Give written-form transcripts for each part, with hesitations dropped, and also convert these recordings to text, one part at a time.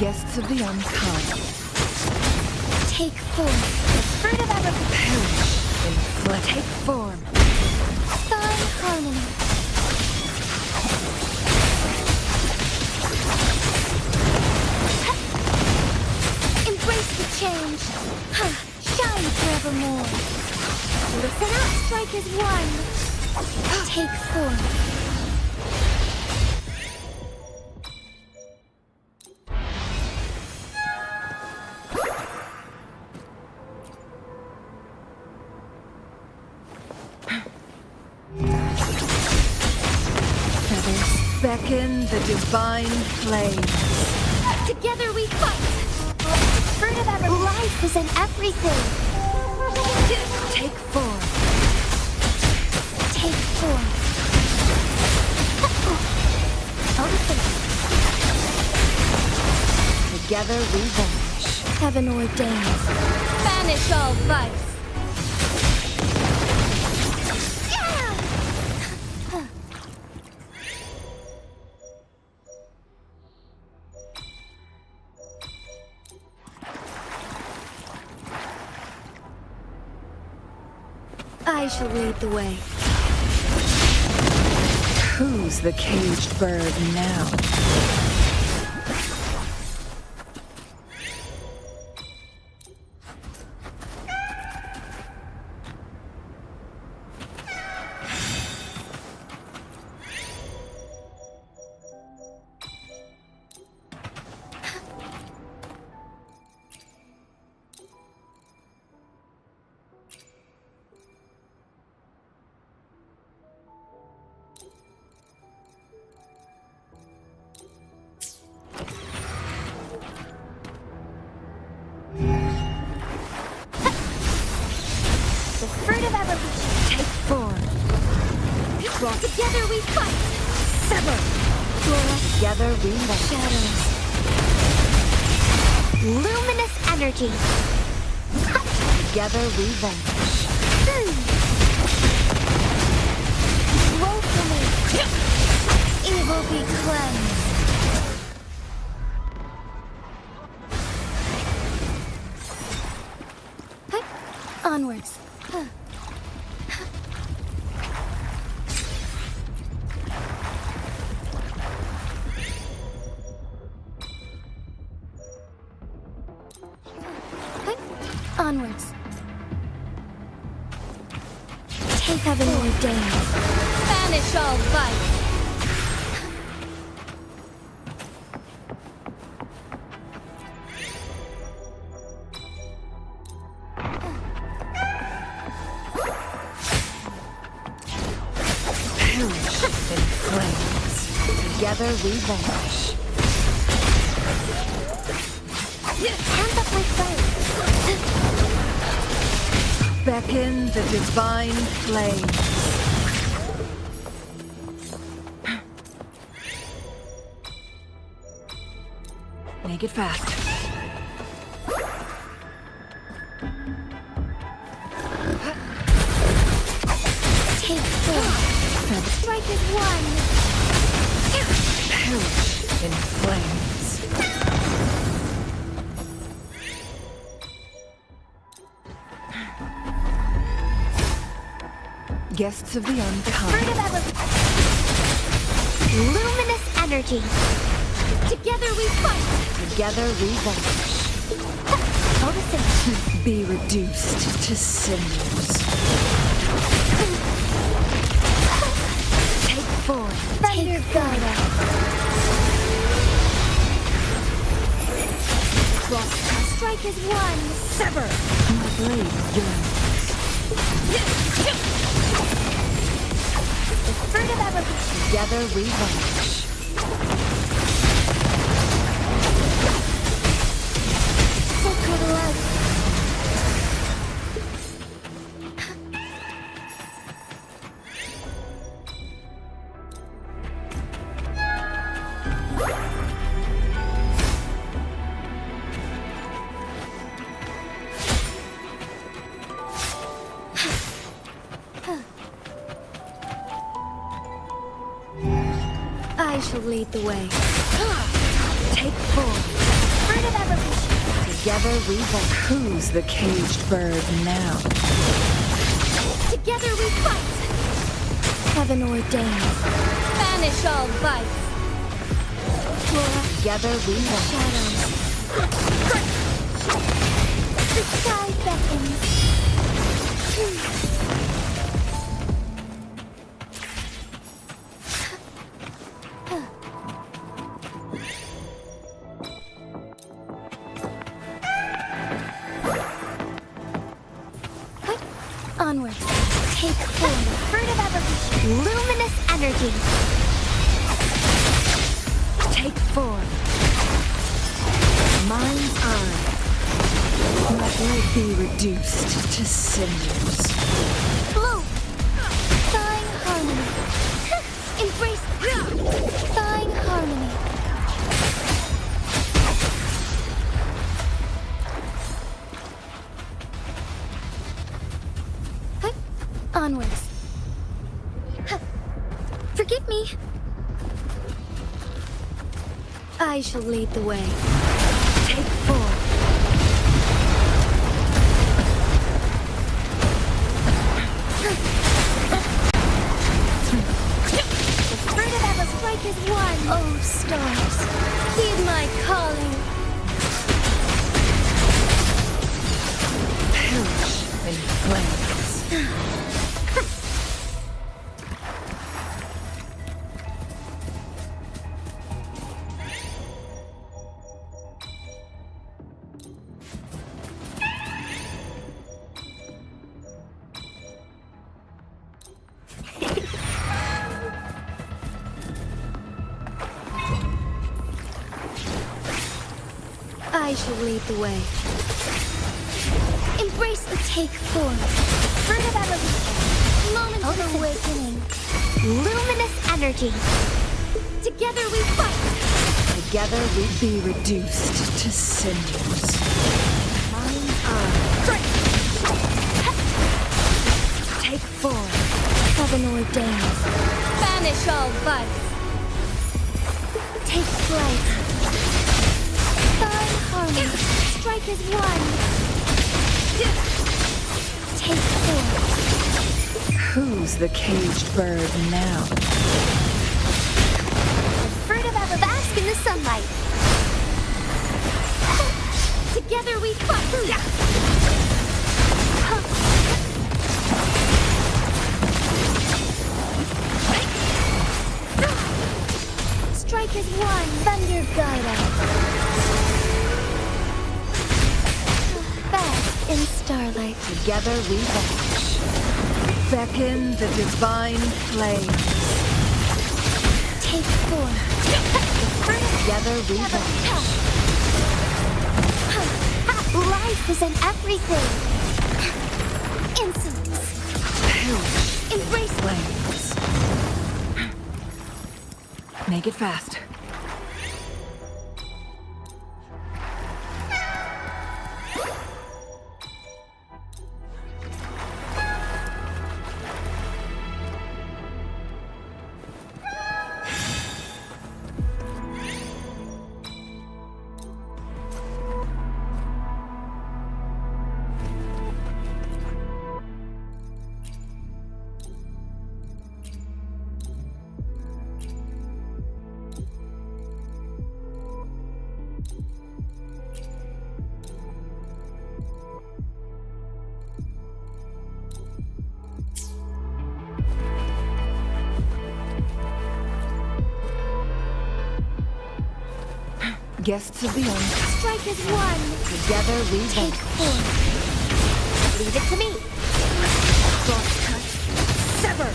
Guests of the unkind. Take form. The fruit of ever Perish in flame. Take form. Find harmony. Embrace the change. Shine forevermore. Listen up, strike as one. Take form. Beckon the divine flame. Together we fight. Fruit of ever life is in everything. Take form. Take form. Together we vanish. Heaven ordains. Banish all vice. I shall lead the way. Who's the caged bird now? Together we fight! Sever! Together we vanish. Shadows. Luminous energy. Together we vanish. Woefully. Evil be cleansed. Onwards. Onwards. Take heaven ordained. Banish all vice. Perish in flames. Together we vanish. Hand up my flame. Beckon the divine flame. Make it fast. Take form. Strike as one. Perish in flames. Guests of the unkind. Fruit of ever. Luminous energy. Together we fight. Together we vanish. All the same. Be reduced to cinders. Take form. Thunder Gaia. Cross. Strike as one. Sever. My blade yearns. The fruit of ever. Together we vanish. Sacred love. I shall lead the way. Take form. Fruit of evolution. Together we walk. Who's the caged bird now? Together we fight. Heaven ordained. Banish all vice. Together we walk. Shadows. The sky beckons. Onwards. Take form. Fruit of evolution. Luminous energy. Take form. Mind's eye. Let be reduced to cinders. Bloom. Thine harmony. Embrace thine harmony. Onwards. Forgive me. I shall lead the way. Take form. The fruit of ever strike is one. Oh, stars, heed my calling. Perish in flames. I shall lead the way. Embrace the take form. Fruit of evolution. Moment of awakening. Luminous energy. Together we fight. Together we be reduced to cinders. Mind's eye. Take form. Heaven ordained. Banish all vice. Take flight. Thine harmony. Strike as one. Take form. Who's the caged bird now? The fruit of ever bask in the sunlight. Together we fight. Strike as one. Thunder guide us. Bask in starlight. Together we watch. Beckon the divine flames. Take form. Together we watch. Life is in everything. Incense. Perish Embrace flames. Make it fast. Guests of the End. Strike as one. Together we Take form. Leave it to me. cross cut. Sever.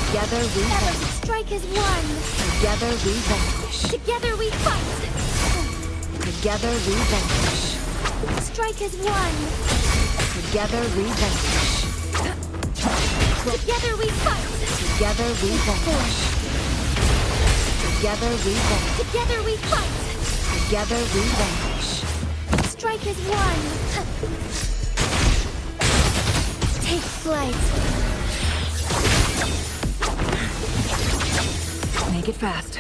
Together we Ever vanish. strike as one. Together we vanish. Together we fight. Together we vanish. Strike as one. Together we vanish. Together we fight. Together we vanish. Together we vanish. Together we fight. Together we vanish. Strike as one. Take flight. Make it fast.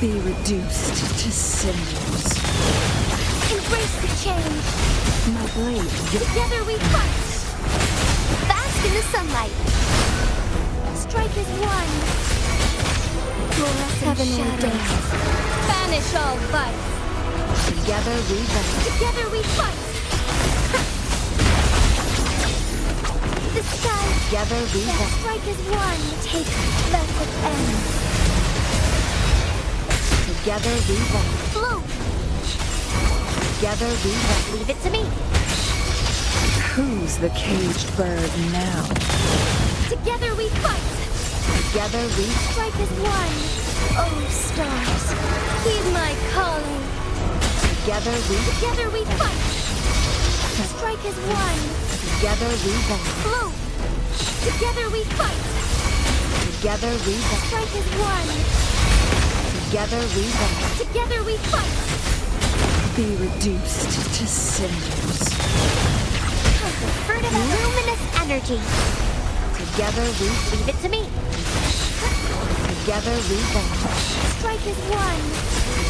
Be reduced to cinders. Embrace the change. My blade. Together we fight. Bask in the sunlight. Strike as one. Fluorescent shadows. Banish all vice. Together we rise. Together we fight. The sky. Together we rise. Strike as one. Take blessed end. Together we rise. Bloom. Together we rise. Leave it to me. Who's the caged bird now? Together we fight. Together we Strike as one. Oh, stars. Heed my calling. Together we fight. Strike as one. Together we rise. Bloom. Together we fight. Together we rise. Strike as one. Together we rise. Together we fight. Be reduced to cinders. Luminous energy. Together we Leave it to me. Together we rise. Strike as one.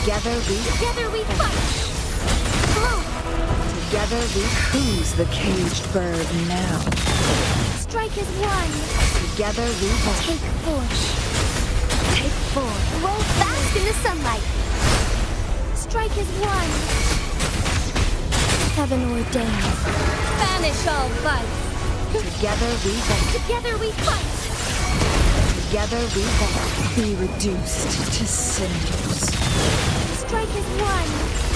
Together we fight. Bloom. Together we Who's the caged bird now? Strike as one. Together we rise. Take force. Take forth. Roll fast in the sunlight. Strike as one. Heaven ordained. Banish all vice. Together we rise. Together we fight. Together we rise. Be reduced to cinders. Strike as one.